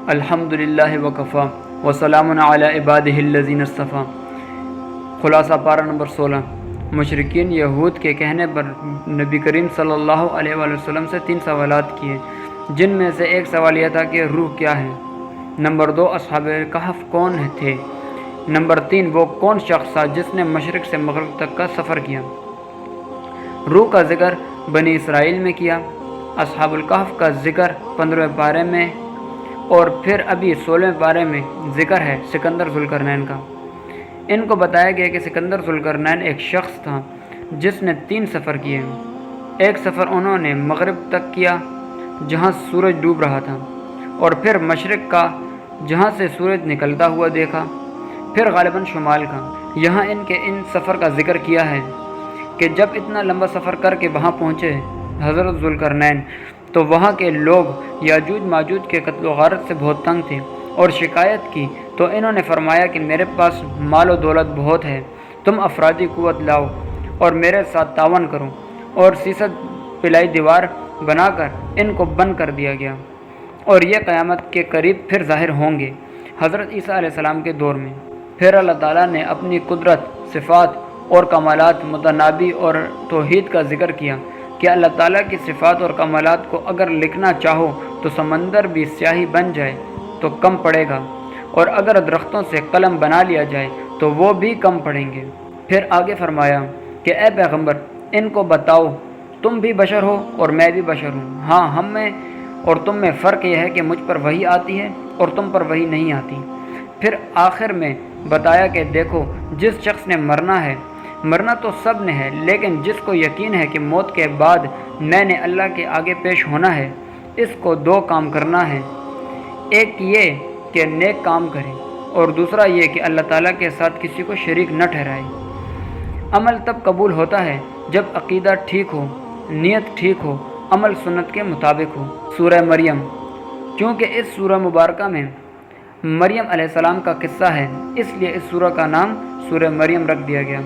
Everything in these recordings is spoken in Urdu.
الحمدللہ وکفا وسلام علی عبادہ الذین اصطفیٰ۔ خلاصہ پارہ نمبر 16۔ مشرکین یہود کے کہنے پر نبی کریم صلی اللہ علیہ وآلہ وسلم سے 3 سوالات کیے، جن میں سے ایک سوال یہ تھا کہ روح کیا ہے، نمبر 2 اصحاب کہف کون تھے، نمبر 3 وہ کون شخص تھا جس نے مشرق سے مغرب تک کا سفر کیا۔ روح کا ذکر بنی اسرائیل میں کیا، اصحاب الکہف کا ذکر 15ویں پارے میں، اور پھر ابھی 16ویں پارے میں ذکر ہے سکندر ذوالقرنین کا۔ ان کو بتایا گیا کہ سکندر ذوالقرنین ایک شخص تھا جس نے 3 سفر کیے۔ ایک سفر انہوں نے مغرب تک کیا جہاں سورج ڈوب رہا تھا، اور پھر مشرق کا جہاں سے سورج نکلتا ہوا دیکھا، پھر غالباً شمال کا۔ یہاں ان سفر کا ذکر کیا ہے کہ جب اتنا لمبا سفر کر کے وہاں پہنچے حضرت ذوالقرنین، تو وہاں کے لوگ یاجوج ماجوج کے قتل و غارت سے بہت تنگ تھے اور شکایت کی، تو انہوں نے فرمایا کہ میرے پاس مال و دولت بہت ہے، تم افرادی قوت لاؤ اور میرے ساتھ تعاون کرو، اور سیسد پلائی دیوار بنا کر ان کو بند کر دیا گیا، اور یہ قیامت کے قریب پھر ظاہر ہوں گے حضرت عیسیٰ علیہ السلام کے دور میں۔ پھر اللہ تعالیٰ نے اپنی قدرت، صفات اور کمالات متنابی اور توحید کا ذکر کیا کہ اللہ تعالیٰ کی صفات اور کمالات کو اگر لکھنا چاہو تو سمندر بھی سیاہی بن جائے تو کم پڑے گا، اور اگر درختوں سے قلم بنا لیا جائے تو وہ بھی کم پڑیں گے۔ پھر آگے فرمایا کہ اے پیغمبر ان کو بتاؤ تم بھی بشر ہو اور میں بھی بشر ہوں، ہاں ہم میں اور تم میں فرق یہ ہے کہ مجھ پر وحی آتی ہے اور تم پر وحی نہیں آتی۔ پھر آخر میں بتایا کہ دیکھو جس شخص نے مرنا تو سب نے ہے، لیکن جس کو یقین ہے کہ موت کے بعد میں نے اللہ کے آگے پیش ہونا ہے، اس کو 2 کام کرنا ہے، ایک یہ کہ نیک کام کرے، اور دوسرا یہ کہ اللہ تعالیٰ کے ساتھ کسی کو شریک نہ ٹھہرائے۔ عمل تب قبول ہوتا ہے جب عقیدہ ٹھیک ہو، نیت ٹھیک ہو، عمل سنت کے مطابق ہو۔ سورہ مریم، چونکہ اس سورہ مبارکہ میں مریم علیہ السلام کا قصہ ہے، اس لیے اس سورہ کا نام سورہ مریم رکھ دیا گیا۔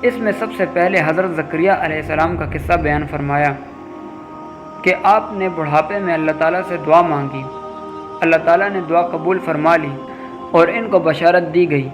اس میں سب سے پہلے حضرت زکریا علیہ السلام کا قصہ بیان فرمایا کہ آپ نے بڑھاپے میں اللہ تعالیٰ سے دعا مانگی، اللہ تعالیٰ نے دعا قبول فرما لی، اور ان کو بشارت دی گئی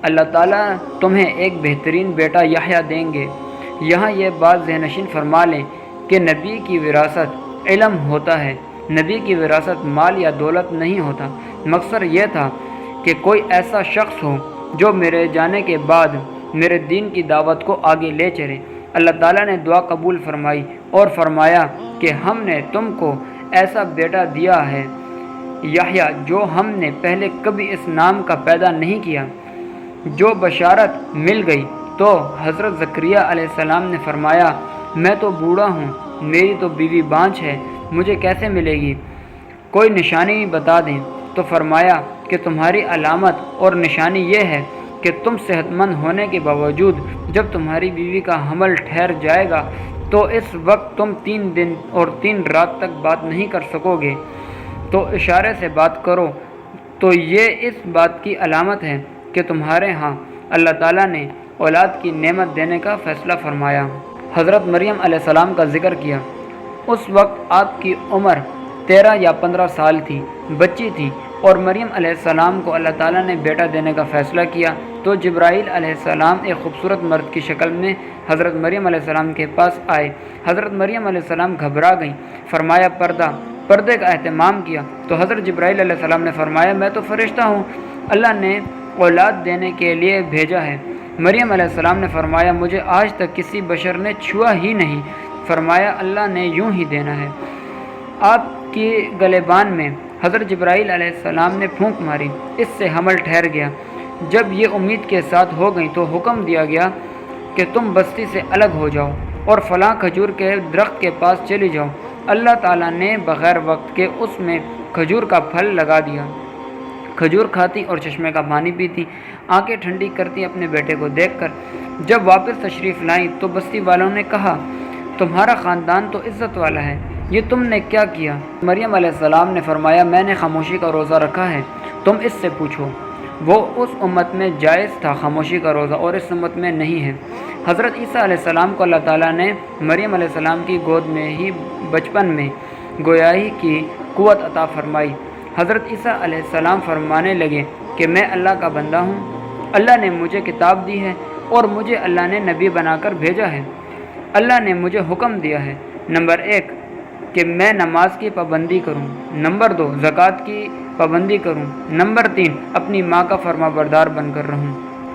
اللہ تعالیٰ تمہیں ایک بہترین بیٹا یحییٰ دیں گے۔ یہاں یہ بات ذہن نشین فرما لیں کہ نبی کی وراثت علم ہوتا ہے، نبی کی وراثت مال یا دولت نہیں ہوتا۔ مقصد یہ تھا کہ کوئی ایسا شخص ہو جو میرے جانے کے بعد میرے دین کی دعوت کو آگے لے چلے۔ اللہ تعالیٰ نے دعا قبول فرمائی اور فرمایا کہ ہم نے تم کو ایسا بیٹا دیا ہے یحییٰ جو ہم نے پہلے کبھی اس نام کا پیدا نہیں کیا۔ جو بشارت مل گئی تو حضرت زکریا علیہ السلام نے فرمایا میں تو بوڑھا ہوں، میری تو بیوی بانجھ ہے، مجھے کیسے ملے گی؟ کوئی نشانی بتا دیں۔ تو فرمایا کہ تمہاری علامت اور نشانی یہ ہے کہ تم صحت مند ہونے کے باوجود جب تمہاری بیوی کا حمل ٹھہر جائے گا تو اس وقت تم 3 دن اور 3 رات تک بات نہیں کر سکو گے، تو اشارے سے بات کرو، تو یہ اس بات کی علامت ہے کہ تمہارے ہاں اللہ تعالیٰ نے اولاد کی نعمت دینے کا فیصلہ فرمایا۔ حضرت مریم علیہ السلام کا ذکر کیا۔ اس وقت آپ کی عمر 13 یا 15 سال تھی، بچی تھی، اور مریم علیہ السلام کو اللہ تعالیٰ نے بیٹا دینے کا فیصلہ کیا، تو جبرائیل علیہ السلام ایک خوبصورت مرد کی شکل میں حضرت مریم علیہ السلام کے پاس آئے۔ حضرت مریم علیہ السلام گھبرا گئیں، فرمایا پردے کا اہتمام کیا، تو حضرت جبرائیل علیہ السلام نے فرمایا میں تو فرشتہ ہوں، اللہ نے اولاد دینے کے لیے بھیجا ہے۔ مریم علیہ السلام نے فرمایا مجھے آج تک کسی بشر نے چھوا ہی نہیں، فرمایا اللہ نے یوں ہی دینا ہے۔ آپ کی گلےبان میں حضرت جبرائیل علیہ السلام نے پھونک ماری، اس سے حمل ٹھہر گیا۔ جب یہ امید کے ساتھ ہو گئی تو حکم دیا گیا کہ تم بستی سے الگ ہو جاؤ اور فلاں کھجور کے درخت کے پاس چلی جاؤ۔ اللہ تعالیٰ نے بغیر وقت کے اس میں کھجور کا پھل لگا دیا۔ کھجور کھاتی اور چشمے کا پانی پیتی، آنکھیں ٹھنڈی کرتی اپنے بیٹے کو دیکھ کر۔ جب واپس تشریف لائیں تو بستی والوں نے کہا تمہارا خاندان تو عزت والا ہے، یہ تم نے کیا کیا؟ مریم علیہ السلام نے فرمایا میں نے خاموشی کا روزہ رکھا ہے، تم اس سے پوچھو۔ وہ اس امت میں جائز تھا خاموشی کا روزہ، اور اس امت میں نہیں ہے۔ حضرت عیسیٰ علیہ السلام کو اللہ تعالیٰ نے مریم علیہ السلام کی گود میں ہی بچپن میں گویائی کی قوت عطا فرمائی، حضرت عیسیٰ علیہ السلام فرمانے لگے کہ میں اللہ کا بندہ ہوں، اللہ نے مجھے کتاب دی ہے اور مجھے اللہ نے نبی بنا کر بھیجا ہے۔ اللہ نے مجھے حکم دیا ہے، نمبر 1 کہ میں نماز کی پابندی کروں، نمبر 2 زکوٰۃ کی پابندی کروں، نمبر 3 اپنی ماں کا فرما بردار بن کر رہوں۔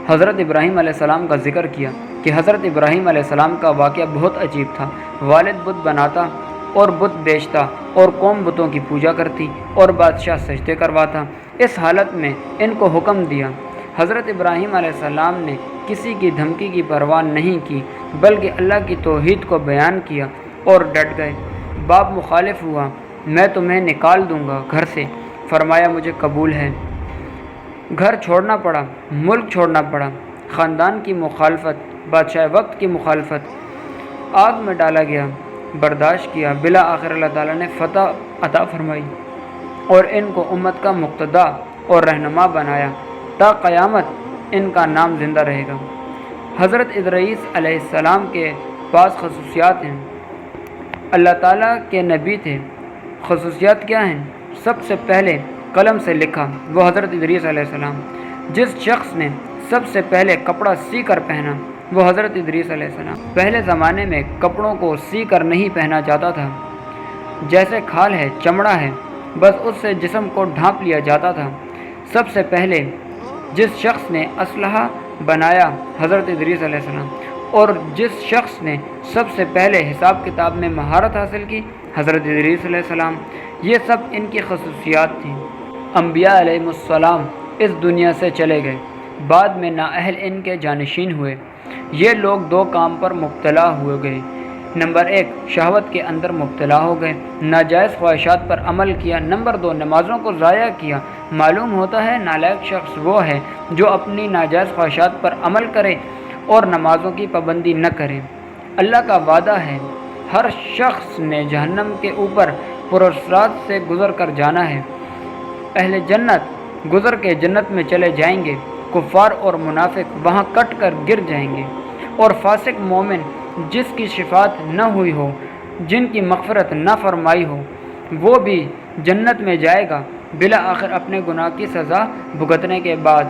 حضرت ابراہیم علیہ السلام کا ذکر کیا کہ حضرت ابراہیم علیہ السلام کا واقعہ بہت عجیب تھا۔ والد بت بناتا اور بت بیچتا اور قوم بتوں کی پوجا کرتی اور بادشاہ سجدے کرواتا۔ اس حالت میں ان کو حکم دیا۔ حضرت ابراہیم علیہ السلام نے کسی کی دھمکی کی پرواہ نہیں کی، بلکہ اللہ کی توحید کو بیان کیا اور ڈٹ گئے۔ باپ مخالف ہوا، میں تمہیں نکال دوں گا گھر سے، فرمایا مجھے قبول ہے۔ گھر چھوڑنا پڑا، ملک چھوڑنا پڑا، خاندان کی مخالفت، بادشاہ وقت کی مخالفت، آگ میں ڈالا گیا، برداشت کیا، بالآخر اللہ تعالیٰ نے فتح عطا فرمائی اور ان کو امت کا مقتدا اور رہنما بنایا، تا قیامت ان کا نام زندہ رہے گا۔ حضرت ادریس علیہ السلام کے پاس خصوصیات ہیں، اللہ تعالیٰ کے نبی تھے۔ خصوصیات کیا ہیں؟ سب سے پہلے قلم سے لکھا، وہ حضرت ادریس علیہ السلام۔ جس شخص نے سب سے پہلے کپڑا سی کر پہنا، وہ حضرت ادریس علیہ السلام۔ پہلے زمانے میں کپڑوں کو سی کر نہیں پہنا جاتا تھا، جیسے کھال ہے، چمڑا ہے، بس اس سے جسم کو ڈھانپ لیا جاتا تھا۔ سب سے پہلے جس شخص نے اسلحہ بنایا، حضرت ادریس علیہ السلام، اور جس شخص نے سب سے پہلے حساب کتاب میں مہارت حاصل کی، حضرت ادریس علیہ السلام۔ یہ سب ان کی خصوصیات تھیں۔ انبیاء علیہ السلام اس دنیا سے چلے گئے، بعد میں نااہل ان کے جانشین ہوئے۔ یہ لوگ 2 کام پر مبتلا ہو گئے، نمبر 1 شہوت کے اندر مبتلا ہو گئے، ناجائز خواہشات پر عمل کیا، نمبر 2 نمازوں کو ضائع کیا۔ معلوم ہوتا ہے نالائق شخص وہ ہے جو اپنی ناجائز خواہشات پر عمل کرے اور نمازوں کی پابندی نہ کرے۔ اللہ کا وعدہ ہے، ہر شخص نے جہنم کے اوپر پراسرات سے گزر کر جانا ہے۔ اہل جنت گزر کے جنت میں چلے جائیں گے، کفار اور منافق وہاں کٹ کر گر جائیں گے، اور فاسق مومن جس کی شفاعت نہ ہوئی ہو، جن کی مغفرت نہ فرمائی ہو، وہ بھی جنت میں جائے گا، بالآخر اپنے گناہ کی سزا بھگتنے کے بعد۔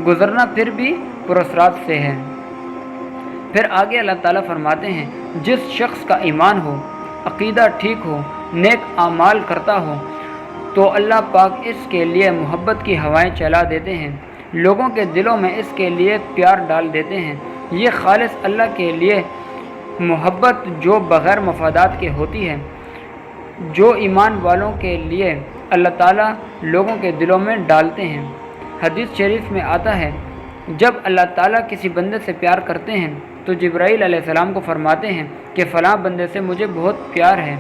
گزرنا پھر بھی پراسرات سے ہے۔ پھر آگے اللہ تعالیٰ فرماتے ہیں، جس شخص کا ایمان ہو، عقیدہ ٹھیک ہو، نیک اعمال کرتا ہو، تو اللہ پاک اس کے لیے محبت کی ہوائیں چلا دیتے ہیں، لوگوں کے دلوں میں اس کے لیے پیار ڈال دیتے ہیں۔ یہ خالص اللہ کے لیے محبت جو بغیر مفادات کے ہوتی ہے، جو ایمان والوں کے لیے اللہ تعالیٰ لوگوں کے دلوں میں ڈالتے ہیں۔ حدیث شریف میں آتا ہے، جب اللہ تعالیٰ کسی بندے سے پیار کرتے ہیں تو جبرائیل علیہ السلام کو فرماتے ہیں کہ فلاں بندے سے مجھے بہت پیار ہے۔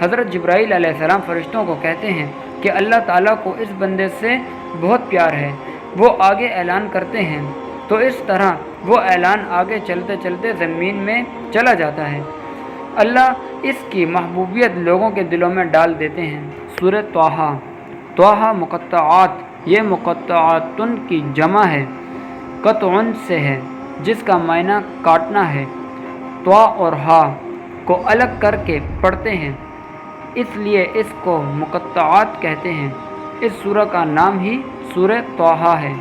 حضرت جبرائیل علیہ السلام فرشتوں کو کہتے ہیں کہ اللہ تعالیٰ کو اس بندے سے بہت پیار ہے، وہ آگے اعلان کرتے ہیں، تو اس طرح وہ اعلان آگے چلتے چلتے زمین میں چلا جاتا ہے، اللہ اس کی محبوبیت لوگوں کے دلوں میں ڈال دیتے ہیں۔ سورہ طٰہٰ، طٰہٰ مقطعات، یہ مقطعاتن کی جمع ہے، قطعن سے ہے جس کا معنی کاٹنا ہے۔ طٰ اور ہا کو الگ کر کے پڑھتے ہیں، اس لیے اس کو مقطعات کہتے ہیں۔ اس سورہ کا نام ہی سورہ طٰہٰ ہے۔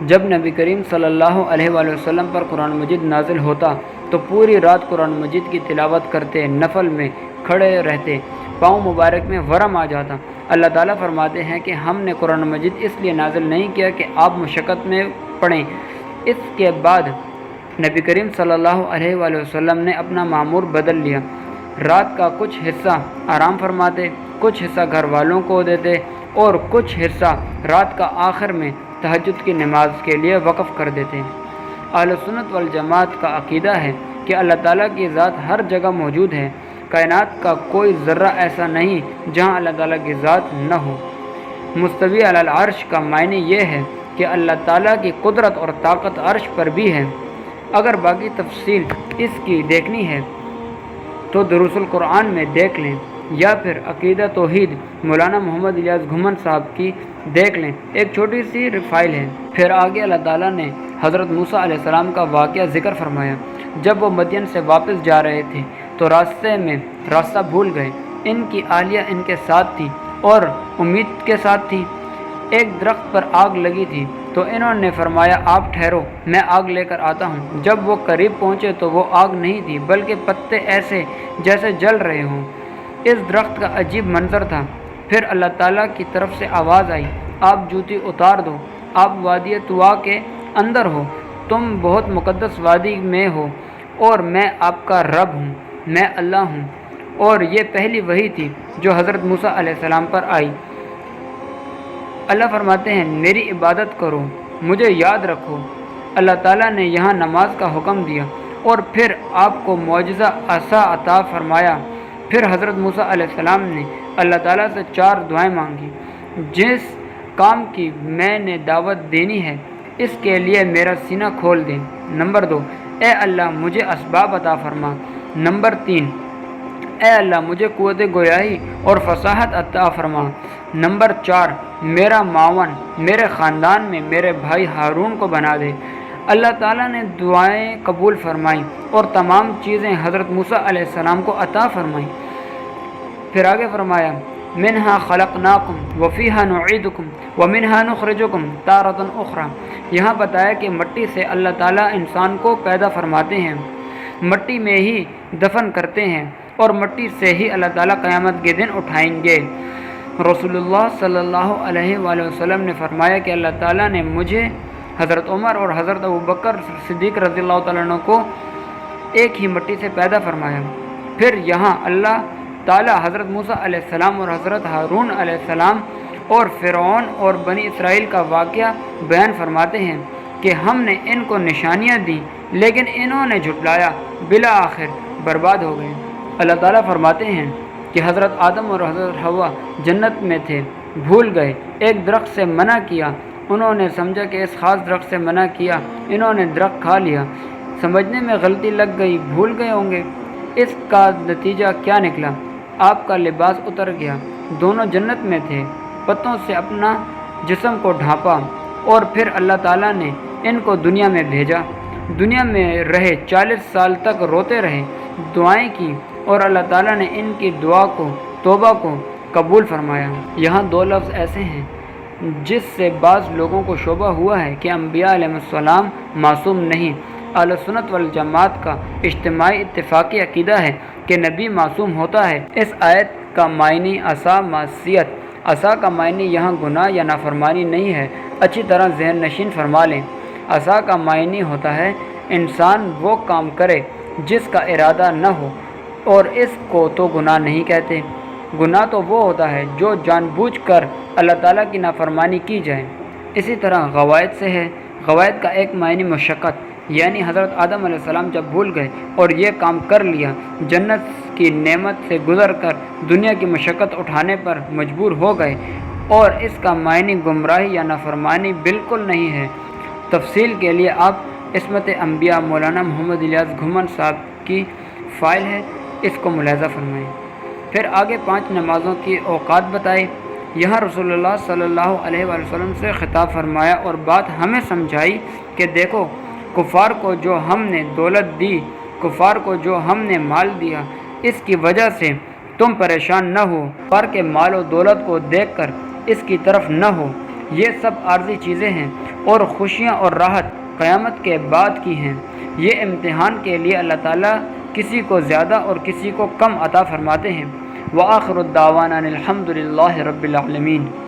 جب نبی کریم صلی اللہ علیہ وآلہ وسلم پر قرآن مجید نازل ہوتا تو پوری رات قرآن مجید کی تلاوت کرتے، نفل میں کھڑے رہتے، پاؤں مبارک میں ورم آ جاتا۔ اللہ تعالیٰ فرماتے ہیں کہ ہم نے قرآن مجید اس لیے نازل نہیں کیا کہ آپ مشقت میں پڑھیں۔ اس کے بعد نبی کریم صلی اللہ علیہ وآلہ وسلم نے اپنا معمور بدل لیا، رات کا کچھ حصہ آرام فرماتے، کچھ حصہ گھر والوں کو دیتے اور کچھ حصہ رات کا آخر میں تہجد کی نماز کے لیے وقف کر دیتے۔ اہل سنت والجماعت کا عقیدہ ہے کہ اللہ تعالیٰ کی ذات ہر جگہ موجود ہے، کائنات کا کوئی ذرہ ایسا نہیں جہاں اللہ تعالیٰ کی ذات نہ ہو۔ مستوی علی العرش کا معنی یہ ہے کہ اللہ تعالیٰ کی قدرت اور طاقت عرش پر بھی ہے۔ اگر باقی تفصیل اس کی دیکھنی ہے تو دروس القرآن میں دیکھ لیں، یا پھر عقیدہ توحید مولانا محمد الیاس گھمن صاحب کی دیکھ لیں، ایک چھوٹی سی فائل ہے۔ پھر آگے اللہ تعالیٰ نے حضرت موسیٰ علیہ السلام کا واقعہ ذکر فرمایا۔ جب وہ مدین سے واپس جا رہے تھے تو راستے میں راستہ بھول گئے، ان کی اہلیہ ان کے ساتھ تھی اور امید کے ساتھ تھی۔ ایک درخت پر آگ لگی تھی تو انہوں نے فرمایا آپ ٹھہرو، میں آگ لے کر آتا ہوں۔ جب وہ قریب پہنچے تو وہ آگ نہیں تھی بلکہ پتے ایسے جیسے جل رہے ہوں۔ اس درخت کا عجیب منظر تھا۔ پھر اللہ تعالیٰ کی طرف سے آواز آئی، آپ جوتی اتار دو، آپ وادی طوا کے اندر ہو، تم بہت مقدس وادی میں ہو اور میں آپ کا رب ہوں، میں اللہ ہوں۔ اور یہ پہلی وحی تھی جو حضرت موسیٰ علیہ السلام پر آئی۔ اللہ فرماتے ہیں میری عبادت کرو، مجھے یاد رکھو۔ اللہ تعالیٰ نے یہاں نماز کا حکم دیا اور پھر آپ کو معجزہ عصا عطا فرمایا۔ پھر حضرت موسیٰ علیہ السلام نے اللہ تعالیٰ سے 4 دعائیں مانگی۔ جس کام کی میں نے دعوت دینی ہے اس کے لیے میرا سینہ کھول دیں۔ نمبر 2، اے اللہ مجھے اسباب عطا فرما۔ نمبر 3، اے اللہ مجھے قوت گویائی اور فصاحت عطا فرما۔ نمبر 4، میرا معاون میرے خاندان میں میرے بھائی ہارون کو بنا دے۔ اللہ تعالیٰ نے دعائیں قبول فرمائیں اور تمام چیزیں حضرت موسیٰ علیہ السلام کو عطا فرمائیں۔ پھر آگے فرمایا منہا خلقناکم وفیہا نعیدکم ومنہا نخرجکم تارۃ اخری۔ یہاں بتایا کہ مٹی سے اللہ تعالیٰ انسان کو پیدا فرماتے ہیں، مٹی میں ہی دفن کرتے ہیں اور مٹی سے ہی اللہ تعالیٰ قیامت کے دن اٹھائیں گے۔ رسول اللہ صلی اللہ علیہ وآلہ وسلم نے فرمایا کہ اللہ تعالیٰ نے مجھے، حضرت عمر اور حضرت ابوبکر صدیق رضی اللہ تعالیٰ عنہ کو ایک ہی مٹی سے پیدا فرمایا۔ پھر یہاں اللہ تعالیٰ حضرت موسیٰ علیہ السلام اور حضرت ہارون علیہ السلام اور فرعون اور بنی اسرائیل کا واقعہ بیان فرماتے ہیں کہ ہم نے ان کو نشانیاں دیں لیکن انہوں نے جھٹلایا، بالآخر برباد ہو گئے۔ اللہ تعالیٰ فرماتے ہیں کہ حضرت آدم اور حضرت حوا جنت میں تھے، بھول گئے، ایک درخت سے منع کیا، انہوں نے سمجھا کہ اس خاص درخت سے منع کیا، انہوں نے درخت کھا لیا، سمجھنے میں غلطی لگ گئی، بھول گئے ہوں گے۔ اس کا نتیجہ کیا نکلا؟ آپ کا لباس اتر گیا۔ دونوں جنت میں تھے، پتوں سے اپنا جسم کو ڈھانپا اور پھر اللہ تعالیٰ نے ان کو دنیا میں بھیجا۔ دنیا میں رہے، 40 سال تک روتے رہے، دعائیں کی اور اللہ تعالیٰ نے ان کی دعا کو، توبہ کو قبول فرمایا۔ یہاں 2 لفظ ایسے ہیں جس سے بعض لوگوں کو شبہ ہوا ہے کہ انبیاء علیہ السلام معصوم نہیں۔ اہل سنت والجماعت کا اجتماعی اتفاقی عقیدہ ہے کہ نبی معصوم ہوتا ہے۔ اس آیت کا معنی عصا معصیت، عصا کا معنی یہاں گناہ یا نافرمانی نہیں ہے، اچھی طرح ذہن نشین فرما لیں۔ عصا کا معنی ہوتا ہے انسان وہ کام کرے جس کا ارادہ نہ ہو، اور اس کو تو گناہ نہیں کہتے۔ گناہ تو وہ ہوتا ہے جو جان بوجھ کر اللہ تعالیٰ کی نافرمانی کی جائے۔ اسی طرح غوائد سے ہے۔ غوائد کا ایک معنی مشقت، یعنی حضرت آدم علیہ السلام جب بھول گئے اور یہ کام کر لیا، جنت کی نعمت سے گزر کر دنیا کی مشقت اٹھانے پر مجبور ہو گئے، اور اس کا معنی گمراہی یا نافرمانی بالکل نہیں ہے۔ تفصیل کے لیے آپ عصمت انبیاء مولانا محمد الیاس گھمن صاحب کی فائل ہے، اس کو ملاحظہ فرمائیں۔ پھر آگے 5 نمازوں کی اوقات بتائے۔ یہاں رسول اللہ صلی اللہ علیہ وآلہ وسلم سے خطاب فرمایا اور بات ہمیں سمجھائی کہ دیکھو، کفار کو جو ہم نے دولت دی، کفار کو جو ہم نے مال دیا، اس کی وجہ سے تم پریشان نہ ہو، کفار کے مال و دولت کو دیکھ کر اس کی طرف نہ ہو، یہ سب عارضی چیزیں ہیں اور خوشیاں اور راحت قیامت کے بعد کی ہیں۔ یہ امتحان کے لیے اللہ تعالیٰ کسی کو زیادہ اور کسی کو کم عطا فرماتے ہیں۔ وآخر الدعوانا الحمد للہ رب العالمین۔